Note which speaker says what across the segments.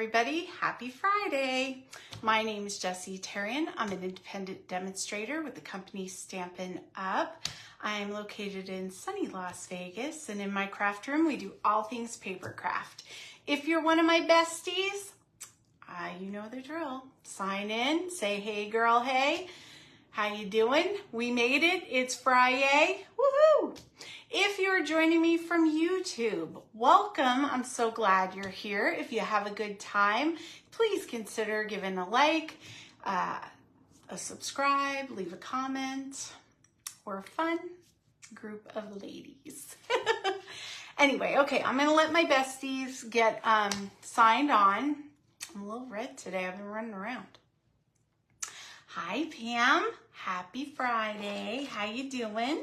Speaker 1: everybody. Happy Friday. My name is Jessie Tarian. I'm an independent demonstrator with the company Stampin' Up. I am located in sunny Las Vegas, and in my craft room, we do all things paper craft. If you're one of my besties, you know the drill. Sign in, say, hey girl, hey. How you doing? We made it. It's Friday. Woohoo! If you're joining me from YouTube, welcome. I'm so glad you're here. If you have a good time, please consider giving a like, a subscribe, leave a comment. We're a fun group of ladies. Anyway, okay, I'm gonna let my besties get signed on. I'm a little red today. I've been running around. Hi, Pam. Happy Friday. How you doing?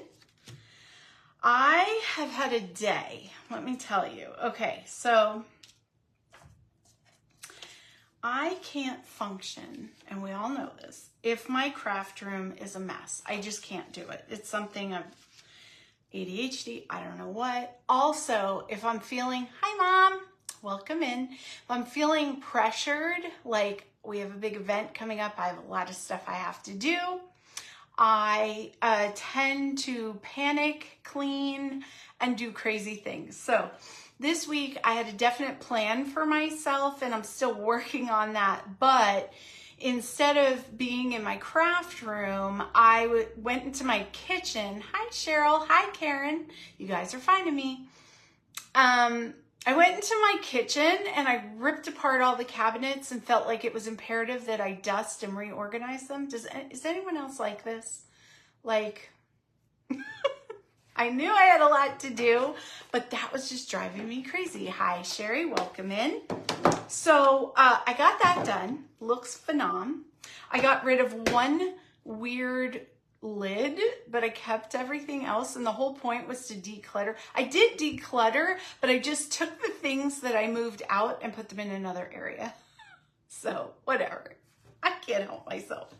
Speaker 1: I have had a day, let me tell you. Okay, so I can't function, and we all know this, if my craft room is a mess. I just can't do it. It's something of ADHD, I don't know what. Also, if I'm feeling, hi Mom, welcome in. If I'm feeling pressured, like we have a big event coming up, I have a lot of stuff I have to do, I tend to panic, clean, and do crazy things. So this week I had a definite plan for myself, and I'm still working on that. But instead of being in my craft room, I went into my kitchen. Hi, Cheryl. Hi, Karen. You guys are finding me. I went into my kitchen and I ripped apart all the cabinets and felt like it was imperative that I dust and reorganize them. Is anyone else like this? Like, I knew I had a lot to do, but that was just driving me crazy. Hi, Sherry, welcome in. So I got that done. Looks phenom. I got rid of one weird lid, but I kept everything else, and the whole point was to declutter. I did declutter, but I just took the things that I moved out and put them in another area. So whatever, I can't help myself.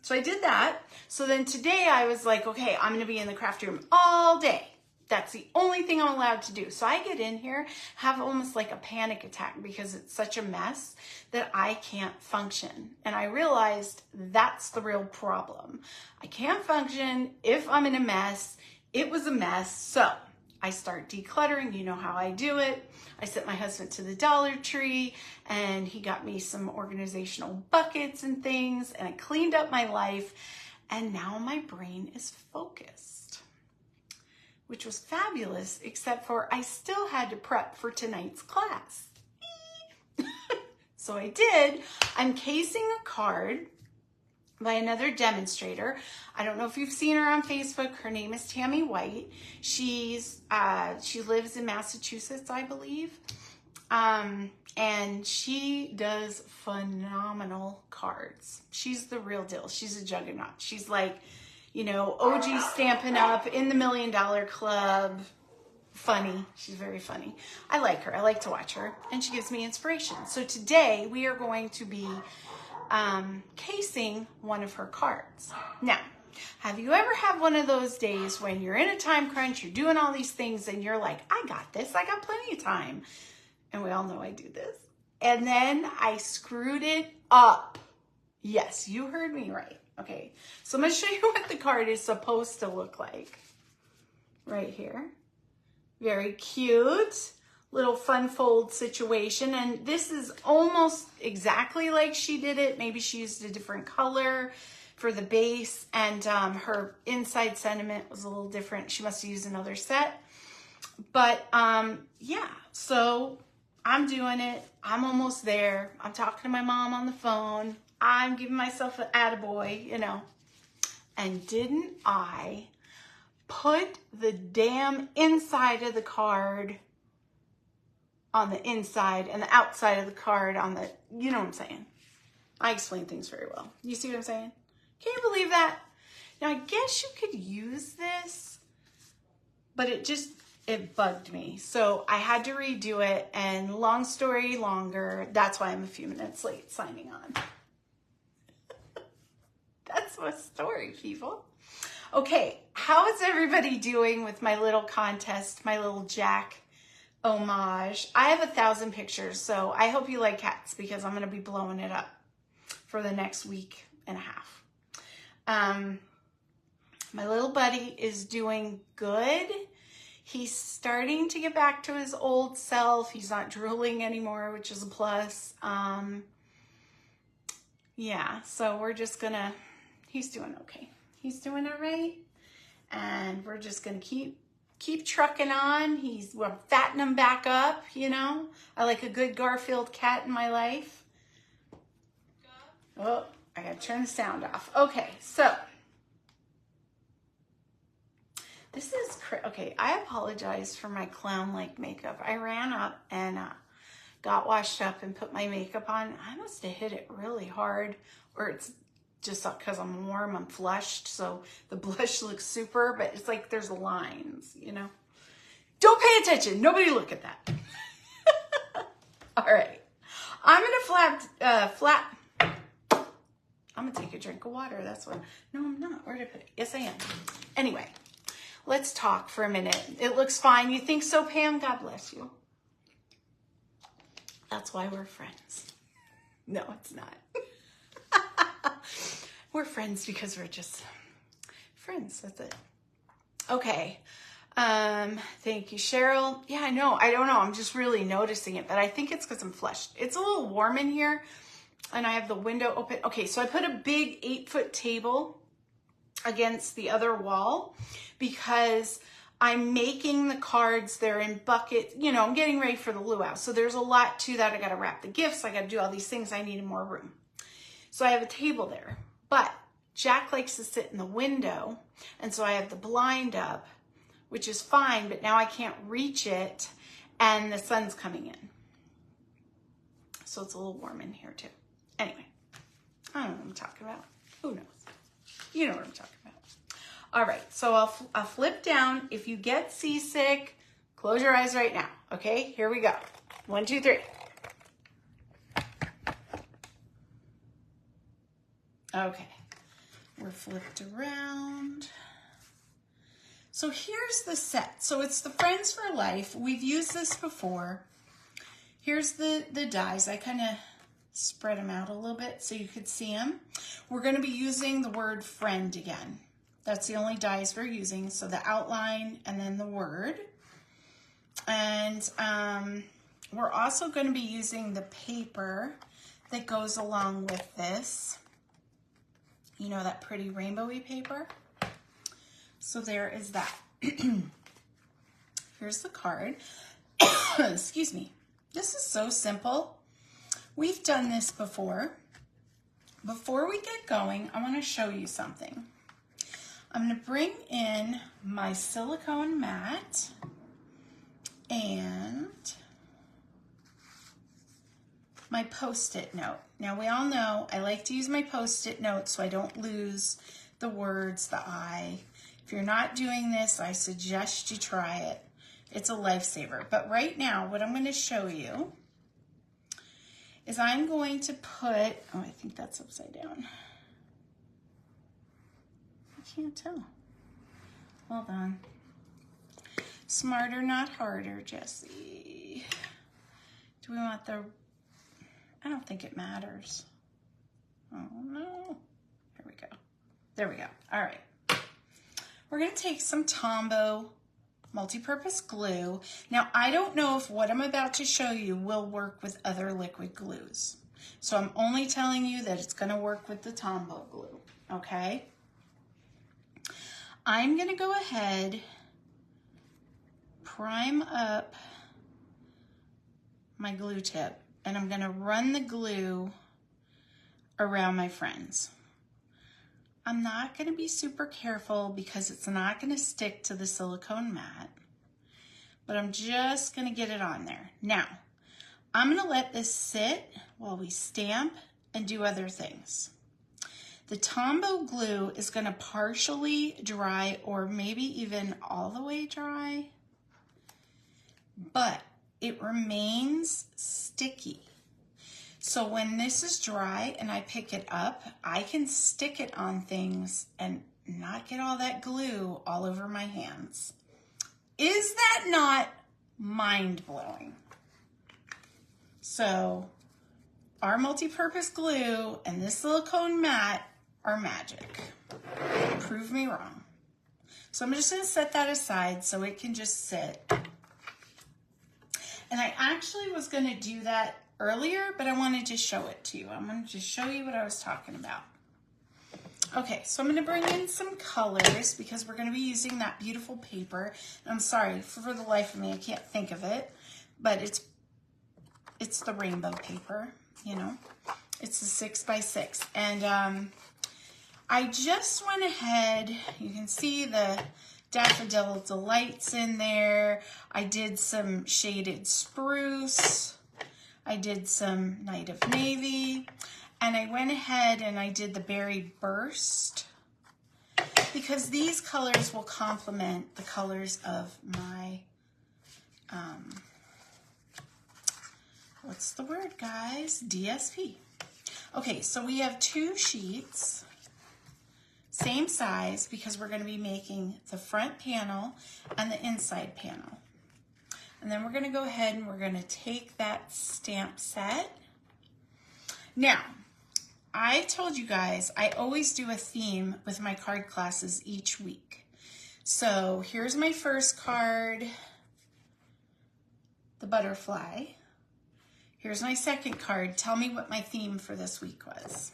Speaker 1: So I did that. So then today I was like, okay, I'm gonna be in the craft room all day. That's the only thing I'm allowed to do. So I get in here, have almost like a panic attack because it's such a mess that I can't function. And I realized that's the real problem. I can't function if I'm in a mess. It was a mess. So I start decluttering. You know how I do it. I sent my husband to the Dollar Tree and he got me some organizational buckets and things, and I cleaned up my life, and now my brain is focused, which was fabulous, except for I still had to prep for tonight's class. So I did. I'm casing a card by another demonstrator. I don't know if you've seen her on Facebook. Her name is Tammy White. She lives in Massachusetts, I believe. And she does phenomenal cards. She's the real deal. She's a juggernaut. She's like, you know, OG Stampin' Up, in the $1 Million Club. Funny. She's very funny. I like her. I like to watch her, and she gives me inspiration. So today we are going to be casing one of her cards. Now, have you ever had one of those days when you're in a time crunch, you're doing all these things, and you're like, I got this. I got plenty of time. And we all know I do this. And then I screwed it up. Yes, you heard me right. Okay, so I'm going to show you what the card is supposed to look like. Right here. Very cute. Little fun fold situation. And this is almost exactly like she did it. Maybe she used a different color for the base. And her inside sentiment was a little different. She must have used another set. But yeah, so I'm doing it. I'm almost there. I'm talking to my mom on the phone. I'm giving myself an attaboy, you know. And didn't I put the damn inside of the card on the inside and the outside of the card on the, you know what I'm saying? I explain things very well. You see what I'm saying? Can you believe that? Now, I guess you could use this, but it bugged me. So I had to redo it, and long story longer, that's why I'm a few minutes late signing on. That's my story, people. Okay, how is everybody doing with my little contest, my little Jack homage. I have 1,000 pictures, so I hope you like cats because I'm going to be blowing it up for the next week and a half. My little buddy is doing good. He's starting to get back to his old self. He's not drooling anymore, which is a plus. Yeah, so we're just gonna, he's doing okay. He's doing all right. And we're just gonna keep trucking on. We're fattening him back up, you know. I like a good Garfield cat in my life. Oh, I gotta turn the sound off. Okay, so this is okay. I apologize for my clown-like makeup. I ran up and got washed up and put my makeup on. I must have hit it really hard, or it's just because I'm warm, I'm flushed, so the blush looks super, but it's like there's lines, you know. Don't pay attention. Nobody look at that. All right. I'm gonna I'm gonna take a drink of water. That's what. No, I'm not. Where did I put it? Yes, I am. Anyway, let's talk for a minute. It looks fine. You think so, Pam? God bless you. That's why we're friends. No, it's not. We're friends because we're just friends. That's it. Okay. Thank you, Cheryl. Yeah, I know. I don't know. I'm just really noticing it, but I think it's because I'm flushed. It's a little warm in here and I have the window open. Okay, so I put a big 8-foot table against the other wall because I'm making the cards. They're in buckets. You know, I'm getting ready for the luau. So there's a lot to that. I got to wrap the gifts. I got to do all these things. I needed more room. So I have a table there. But Jack likes to sit in the window. And so I have the blind up, which is fine. But now I can't reach it. And the sun's coming in. So it's a little warm in here too. Anyway, I don't know what I'm talking about. Who knows? You know what I'm talking about. All right, so I'll flip down. If you get seasick, close your eyes right now. Okay, here we go. 1, 2, 3. Okay, we're flipped around. So here's the set. So it's the Friends for Life. We've used this before. Here's the dies. I kind of spread them out a little bit so you could see them. We're going to be using the word friend again. That's the only dies we're using. So the outline and then the word. And we're also going to be using the paper that goes along with this. You know, that pretty rainbowy paper. So there is that. Here's the card. Excuse me. This is so simple. We've done this before. Before we get going, I want to show you something. I'm going to bring in my silicone mat and my Post-it note. Now we all know I like to use my Post-it note so I don't lose the words, the I. If you're not doing this, I suggest you try it. It's a lifesaver. But right now, what I'm going to show you is I'm going to put, oh, I think that's upside down. I can't tell. Hold on. Smarter, not harder, Jessie. Do we want the, I don't think it matters. Oh no. Here we go. There we go. All right. We're going to take some Tombow multi-purpose glue. Now, I don't know if what I'm about to show you will work with other liquid glues. So I'm only telling you that it's going to work with the Tombow glue, okay? I'm going to go ahead, prime up my glue tip, and I'm going to run the glue around my friends. I'm not going to be super careful because it's not going to stick to the silicone mat, but I'm just going to get it on there. Now, I'm going to let this sit while we stamp and do other things. The Tombow glue is going to partially dry or maybe even all the way dry, but it remains sticky. So when this is dry and I pick it up, I can stick it on things and not get all that glue all over my hands. Is that not mind-blowing. So our multi-purpose glue and this silicone mat are magic. Prove me wrong. So I'm just going to set that aside so it can just sit. And I actually was going to do that earlier, but I wanted to show it to you. I'm going to just show you what I was talking about. Okay, so I'm going to bring in some colors because we're going to be using that beautiful paper. And I'm sorry, for the life of me, I can't think of it, but it's the rainbow paper, you know. It's a 6x6. And I just went ahead, you can see the Daffodil Delights in there. I did some shaded spruce. I did some Night of Navy. And I went ahead and I did the Berry Burst because these colors will complement the colors of my, what's the word, guys? DSP. Okay, so we have 2 sheets, same size, because we're going to be making the front panel and the inside panel. And then we're going to go ahead and we're going to take that stamp set. Now, I told you guys I always do a theme with my card classes each week. So here's my first card, the butterfly. Here's my second card. Tell me what my theme for this week was.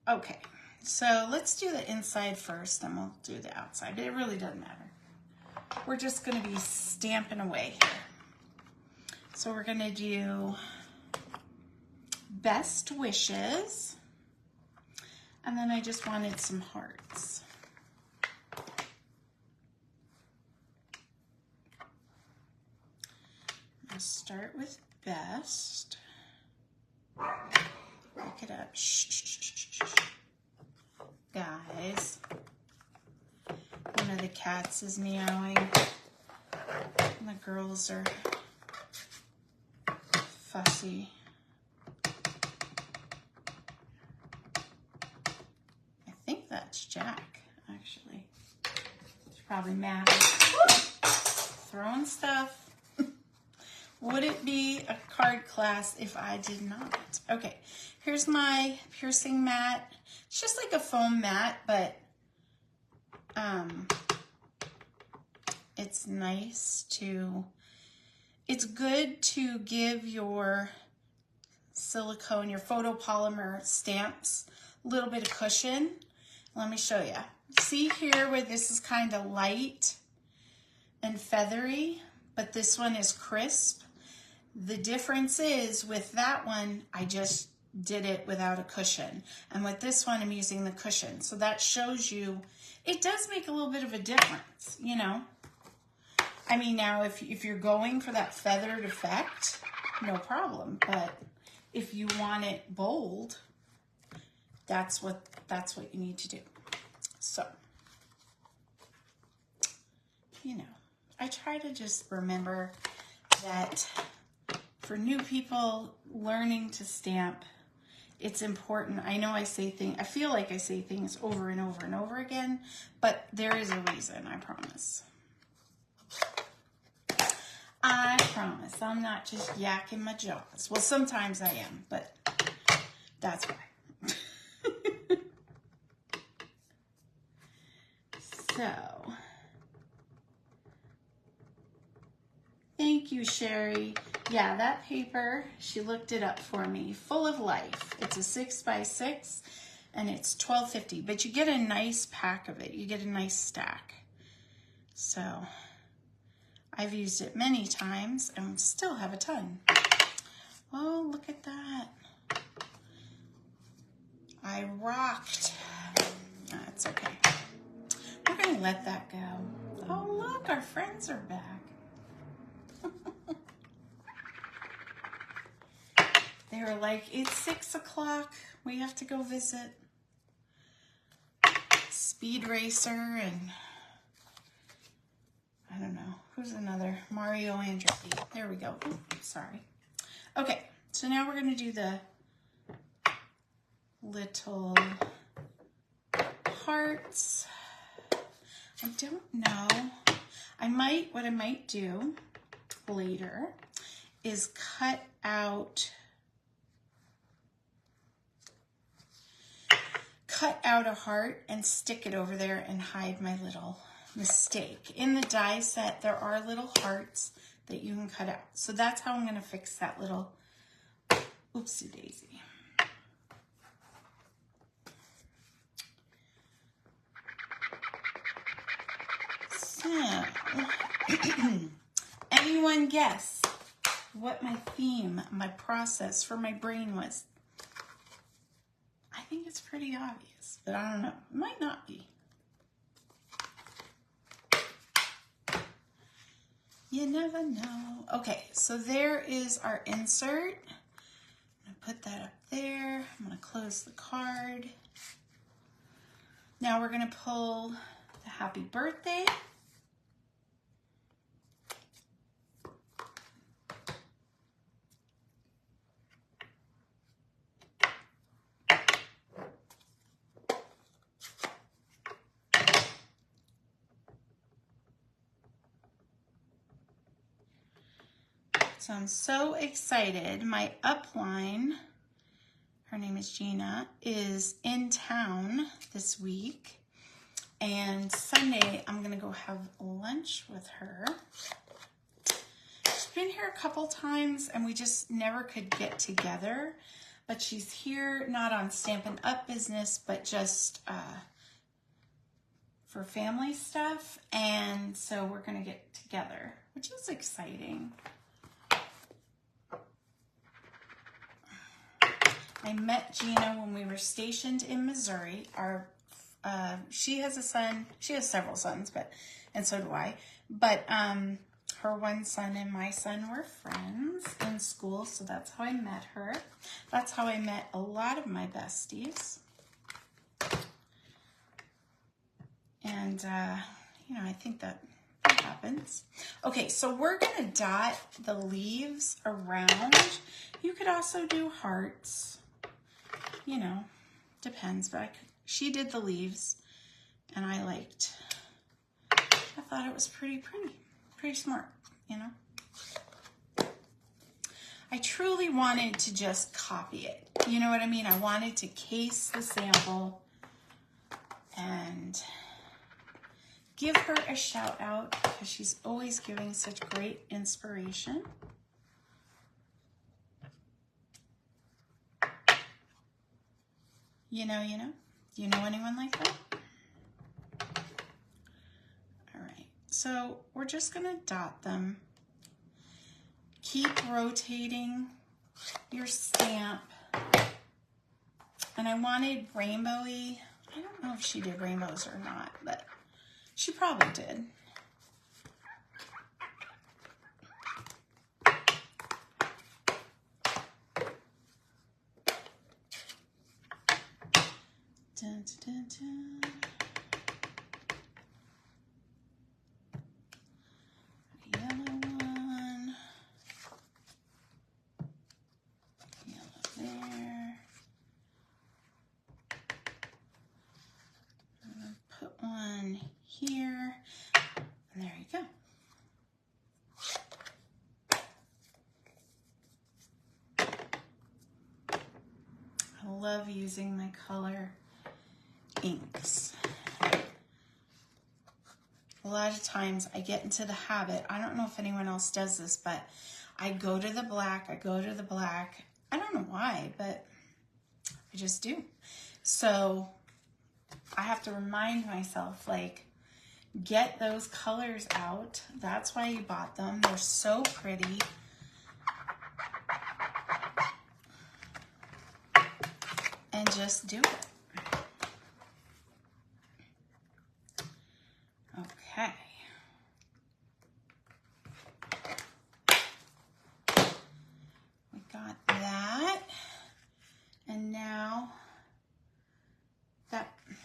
Speaker 1: Okay, so let's do the inside first and we'll do the outside. It really doesn't matter. We're just going to be stamping away here. So we're going to do Best Wishes. And then I just wanted some hearts. I'll start with Best. Look it up. Shh, shh, shh, shh, shh. Guys, one of the cats is meowing. And the girls are fussy. I think that's Jack, actually. She's probably mad. Throwing stuff. Would it be a card class if I did not? Okay, here's my piercing mat. It's just like a foam mat, but it's nice to, it's good to give your silicone, your photopolymer stamps a little bit of cushion. Let me show you. See here where this is kind of light and feathery, but this one is crisp. The difference is with that one, I just did it without a cushion. And with this one, I'm using the cushion. So that shows you, it does make a little bit of a difference, you know. I mean, now if you're going for that feathered effect, no problem. But if you want it bold, that's what you need to do. So, you know, I try to just remember that for new people learning to stamp, it's important. I know I say things, I feel like I say things over and over and over again, but there is a reason, I promise. I promise. I'm not just yakking my jaws. Well, sometimes I am, but that's why. So, thank you, Sherry. Yeah, that paper, she looked it up for me. Full of Life. It's a 6x6 and it's $12.50, but you get a nice pack of it. You get a nice stack. So, I've used it many times and still have a ton. Oh, look at that. I rocked. That's okay. We're going to let that go. Oh, look, our friends are back. They were like, it's 6 o'clock. We have to go visit Speed Racer and I don't know. Who's another? Mario Andretti. There we go. Oops, sorry. Okay, so now we're going to do the little hearts. I don't know. What I might do later is cut out a heart and stick it over there and hide my little mistake. In the die set, there are little hearts that you can cut out. So that's how I'm going to fix that little oopsie daisy. So, anyone guess what my theme, my process for my brain was? I think it's pretty obvious, but I don't know. It might not be. You never know. Okay, so there is our insert. I'm going to put that up there. I'm going to close the card. Now we're going to pull the happy birthday. So I'm so excited. My upline, her name is Gina, is in town this week. And Sunday, I'm going to go have lunch with her. She's been here a couple times and we just never could get together. But she's here not on Stampin' Up! Business, but just for family stuff. And so we're going to get together, which is exciting. I met Gina when we were stationed in Missouri. She has a son. She has several sons, and so do I. But her one son and my son were friends in school, so that's how I met her. That's how I met a lot of my besties. And, I think that happens. Okay, so we're going to dot the leaves around. You could also do hearts. Depends, but she did the leaves and I thought it was pretty smart, I truly wanted to just copy it. You know what I mean? I wanted to case the sample and give her a shout out because she's always giving such great inspiration. You know anyone like that? All right, so we're just gonna dot them. Keep rotating your stamp. And I wanted rainbowy. I don't know if she did rainbows or not, but she probably did. Dun, dun, dun, dun. Yellow one. Yellow there. I'm gonna put one here. And there you go. I love using my color inks. A lot of times I get into the habit, I don't know if anyone else does this, but I go to the black. I don't know why, but I just do. So I have to remind myself, get those colors out. That's why you bought them. They're so pretty. And just do it. Okay. We got that. And now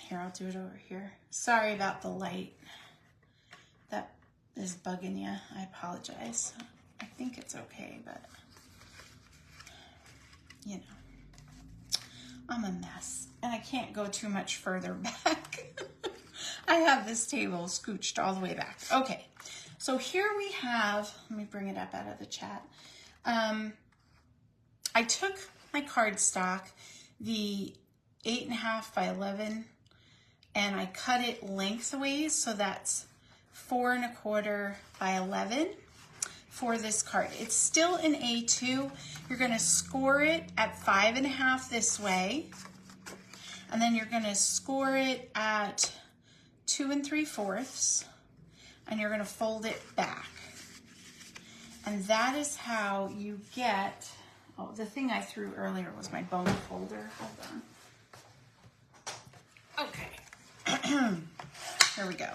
Speaker 1: here, I'll do it over here. Sorry about the light. That is bugging you. I apologize. I think it's okay, but I'm a mess and I can't go too much further back. I have this table scooched all the way back. Okay, so here we have, let me bring it up out of the chat. I took my cardstock, the 8.5 by 11, and I cut it lengthways, so that's 4.25 by 11 for this card. It's still an A2. You're gonna score it at 5.5 this way, and then you're gonna score it at 2 3/4, and you're gonna fold it back. And that is how you get, oh, the thing I threw earlier was my bone folder. Hold on. Okay. Here we go.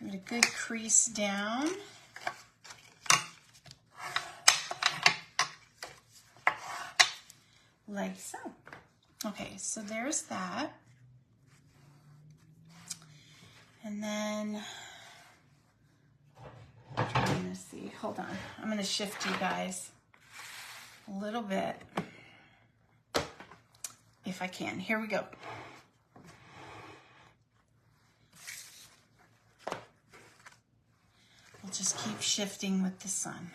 Speaker 1: Give it a good crease down. Like so. Okay, so there's that. And then, I'm trying to see, hold on. I'm gonna shift you guys a little bit, if I can. Here we go. We'll just keep shifting with the sun.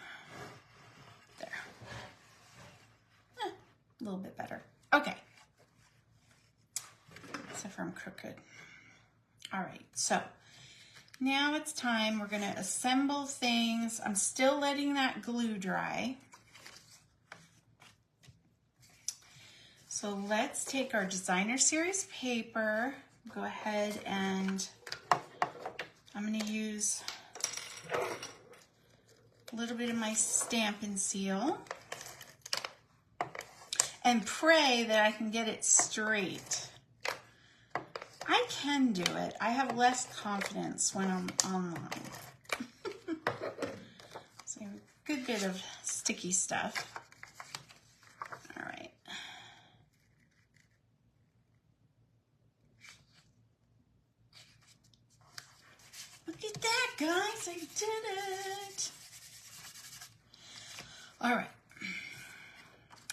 Speaker 1: There. A little bit better. Okay. Except for I'm crooked. All right, so now it's time. We're gonna assemble things. I'm still letting that glue dry. So let's take our designer series paper, go ahead and I'm gonna use a little bit of my Stampin' Seal and pray that I can get it straight. I can do it. I have less confidence when I'm online. So a good bit of sticky stuff. All right. Look at that, guys. I did it. All right.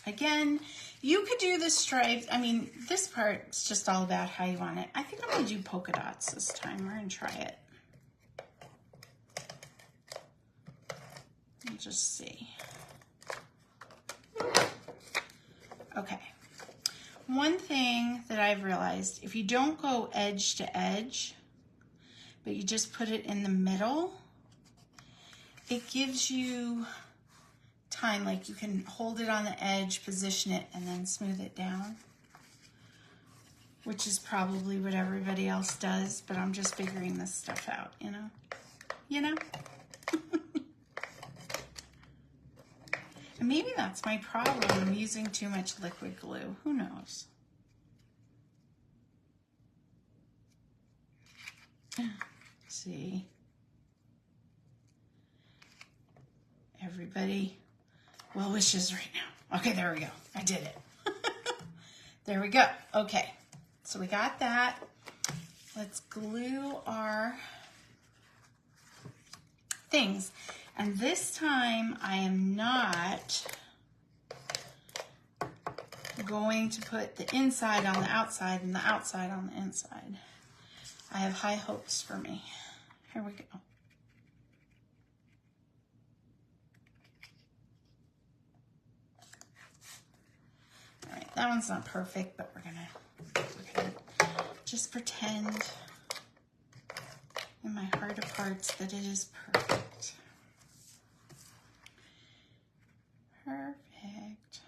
Speaker 1: Again, you could do the stripes. I mean, this part is just all about how you want it. I think I'm going to do polka dots this time. We're going to try it. We'll just see. Okay. One thing that I've realized, if you don't go edge to edge, but you just put it in the middle, it gives you time, like you can hold it on the edge, position it, and then smooth it down, which is probably what everybody else does, but I'm just figuring this stuff out, you know? You know? And maybe that's my problem. I'm using too much liquid glue. Who knows? See? Everybody, well wishes right now. Okay, there we go. I did it. There we go. Okay, so we got that. Let's glue our things. And this time I am not going to put the inside on the outside and the outside on the inside. I have high hopes for me. Here we go. All right, that one's not perfect, but we're gonna just pretend in my heart of hearts that it is perfect. Perfect.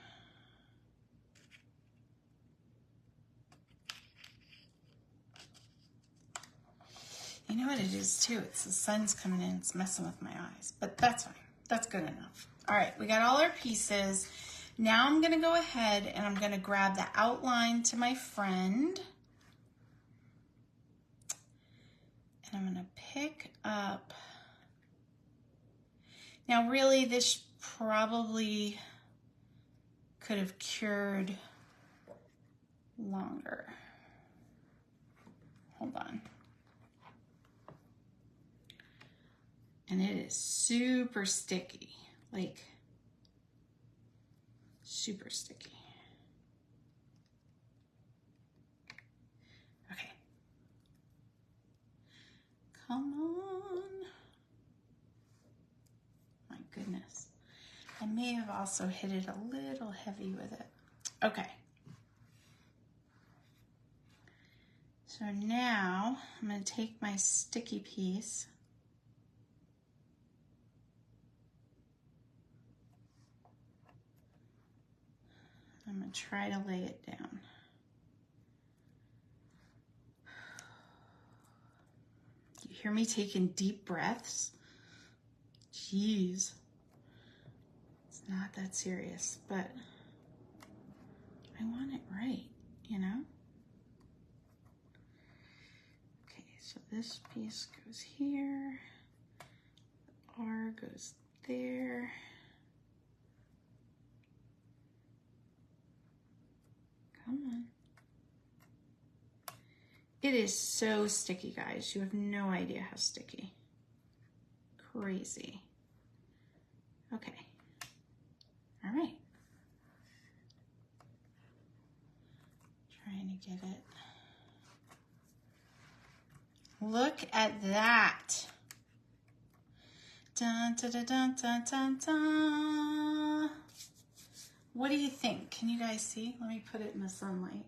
Speaker 1: You know what it is too? It's the sun's coming in, it's messing with my eyes, but that's fine. That's good enough. All right, we got all our pieces. Now I'm gonna go ahead and I'm gonna grab the outline to my friend. And I'm gonna pick up, now really this probably could have cured longer. Hold on. And it is super sticky, like super sticky. Okay, Come on. My goodness. I may have also hit it a little heavy with it. Okay. So now I'm going to take my sticky piece. I'm going to try to lay it down. You hear me taking deep breaths? Jeez. It's not that serious, but I want it right, you know? Okay, so this piece goes here. The R goes there. Come on. It is so sticky, guys. You have no idea how sticky. Crazy. Okay. All right. Trying to get it. Look at that. Dun, dun, dun, dun, dun, dun, dun. What do you think? Can you guys see? Let me put it in the sunlight.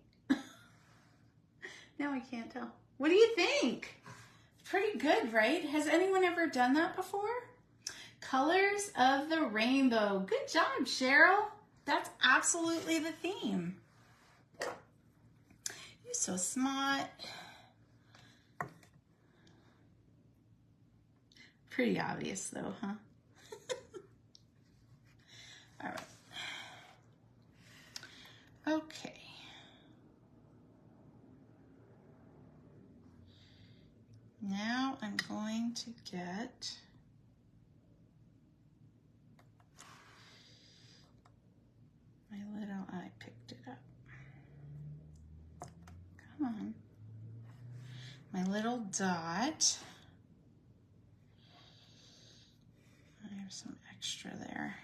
Speaker 1: Now I can't tell. What do you think? Pretty good, right? Has anyone ever done that before? Colors of the rainbow. Good job, Cheryl. That's absolutely the theme. You're so smart. Pretty obvious though, huh? All right. Okay. Now I'm going to get my little, I picked it up. Come on. My little dot. I have some extra there.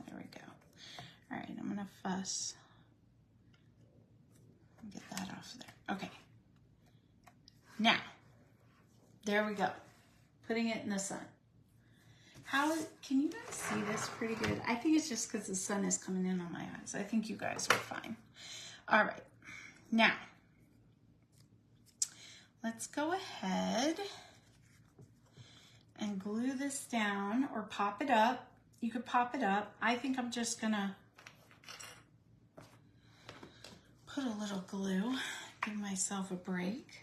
Speaker 1: There we go. All right, I'm gonna fuss. Get that off there. Okay. Now, there we go. Putting it in the sun. Can you guys see this pretty good? I think it's just because the sun is coming in on my eyes. I think you guys are fine. All right. Now, let's go ahead and glue this down or pop it up. You could pop it up. I think I'm just gonna put a little glue, give myself a break.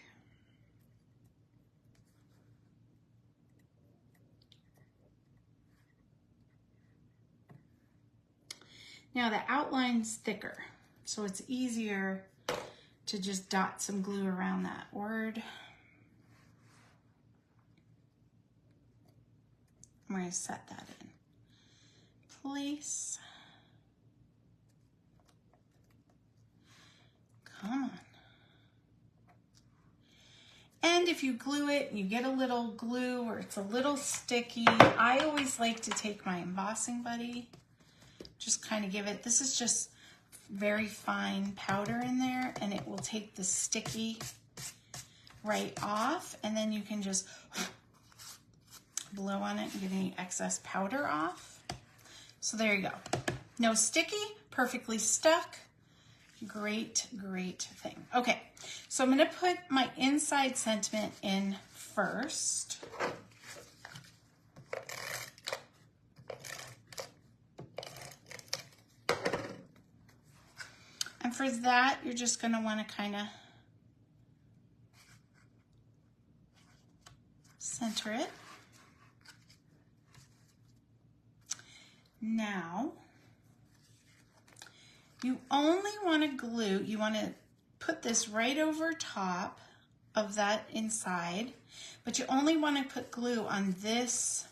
Speaker 1: Now the outline's thicker, so it's easier to just dot some glue around that word. I'm going to set that in place. Come on. And if you glue it and you get a little glue or it's a little sticky, I always like to take my embossing buddy, just kind of give it, this is just very fine powder in there, and it will take the sticky right off, and then you can just blow on it and get any excess powder off. So there you go. No sticky, perfectly stuck. Great, great thing. Okay, so I'm gonna put my inside sentiment in first. And for that, you're just gonna wanna kinda center it. Now, you only wanna glue, you wanna put this right over top of that inside, but you only wanna put glue on this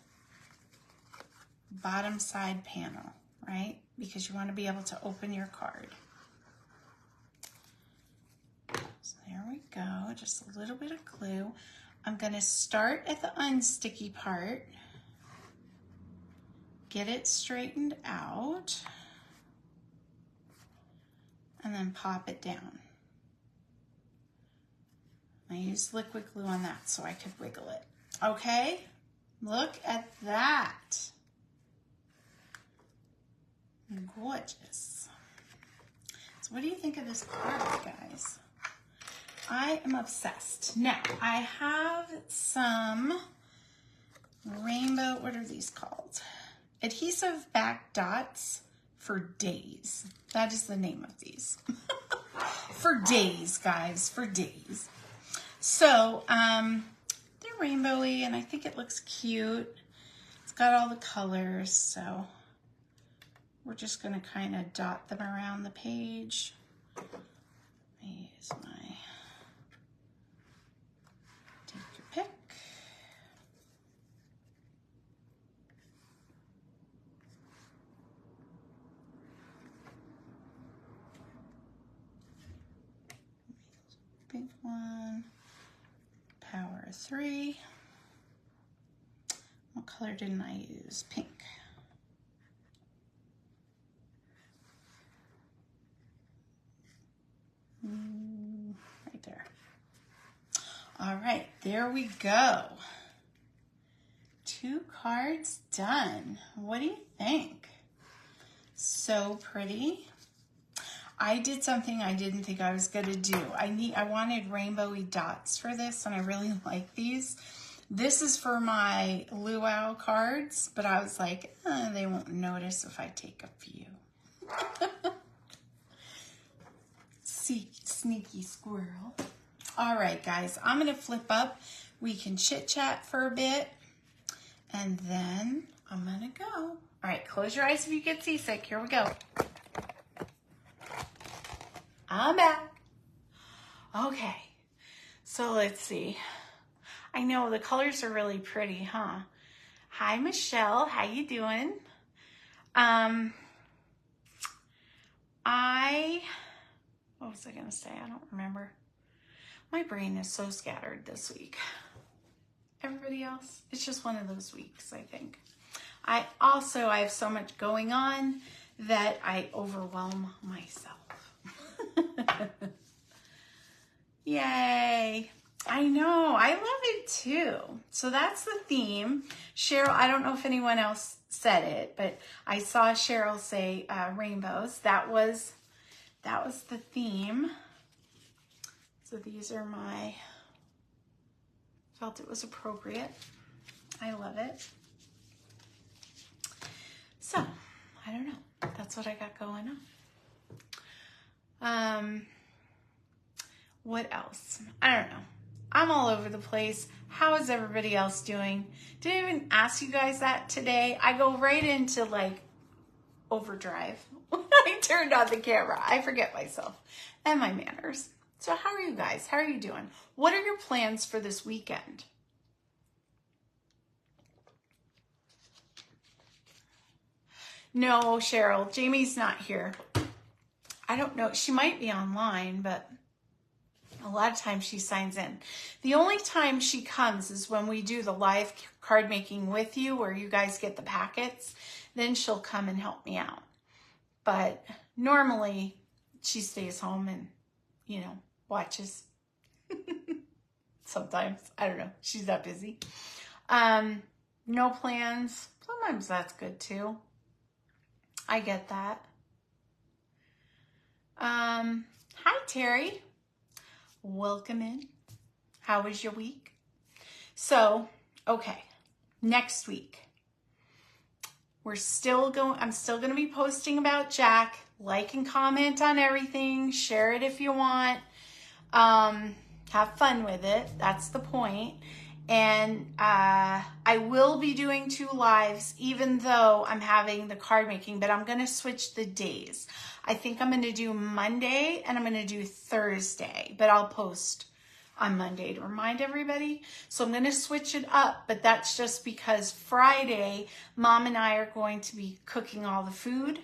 Speaker 1: bottom side panel, right? Because you wanna be able to open your card. So there we go, just a little bit of glue. I'm gonna start at the unsticky part, get it straightened out, and then pop it down. I used liquid glue on that so I could wiggle it. Okay, look at that. Gorgeous. So what do you think of this card, guys? I am obsessed. Now, I have some rainbow, what are these called? Adhesive back dots for days. That is the name of these. For days, guys, for days. So, they're rainbowy and I think it looks cute. It's got all the colors, so we're just going to kind of dot them around the page. Use my, take your pick. Big one, power of 3. What color didn't I use? Pink. Right there. All right, there we go. 2 cards done. What do you think? So pretty. I did something I didn't think I was gonna do. I wanted rainbowy dots for this, and I really like these. This is for my luau cards, but I was like, they won't notice if I take a few. Sneaky squirrel. All right, guys, I'm gonna flip up. We can chit chat for a bit, and then I'm gonna go. All right, close your eyes if you get seasick. Here we go. I'm back. Okay, so let's see. I know the colors are really pretty, huh? Hi, Michelle. How you doing? What was I gonna say? I don't remember. My brain is so scattered this week. Everybody else? It's just one of those weeks, I think. I have so much going on that I overwhelm myself. Yay. I know. I love it too. So that's the theme. Cheryl, I don't know if anyone else said it, but I saw Cheryl say rainbows. That was the theme. So these are felt it was appropriate. I love it. So, I don't know. That's what I got going on. What else? I don't know. I'm all over the place. How is everybody else doing? Didn't even ask you guys that today. I go right into like overdrive. I turned on the camera. I forget myself and my manners. So how are you guys? How are you doing? What are your plans for this weekend? No, Cheryl, Jamie's not here. I don't know. She might be online, but a lot of times she signs in. The only time she comes is when we do the live card making with you where you guys get the packets. Then she'll come and help me out. But normally she stays home and, watches. Sometimes. I don't know. She's that busy. No plans. Sometimes that's good too. I get that. Hi, Terry. Welcome in. How was your week? So, okay, next week. I'm still going to be posting about Jack. Like and comment on everything. Share it if you want. Have fun with it. That's the point. And I will be doing 2 lives, even though I'm having the card making, but I'm going to switch the days. I think I'm going to do Monday and I'm going to do Thursday, but I'll post on Monday to remind everybody. So I'm going to switch it up, but that's just because Friday, Mom and I are going to be cooking all the food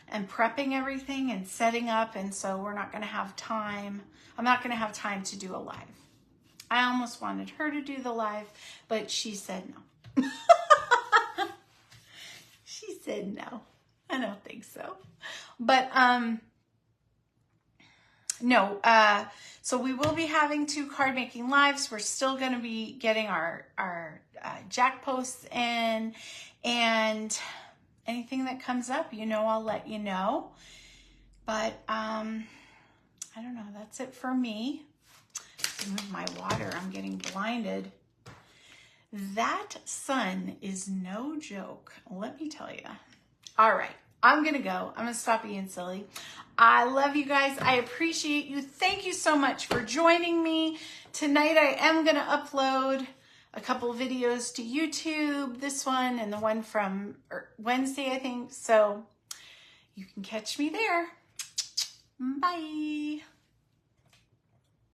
Speaker 1: and prepping everything and setting up. And so we're not going to have time. I'm not going to have time to do a live. I almost wanted her to do the live, but she said no. She said no. I don't think so. But no, so we will be having 2 card making lives. We're still going to be getting our jack posts in, and anything that comes up, you know, I'll let you know. But I don't know, that's it for me. Move my water, I'm getting blinded. That sun is no joke, let me tell you. All right, I'm gonna go. I'm gonna stop being silly. I love you guys. I appreciate you. Thank you so much for joining me. Tonight I am gonna upload a couple videos to YouTube, this one and the one from Wednesday, I think. So you can catch me there. Bye.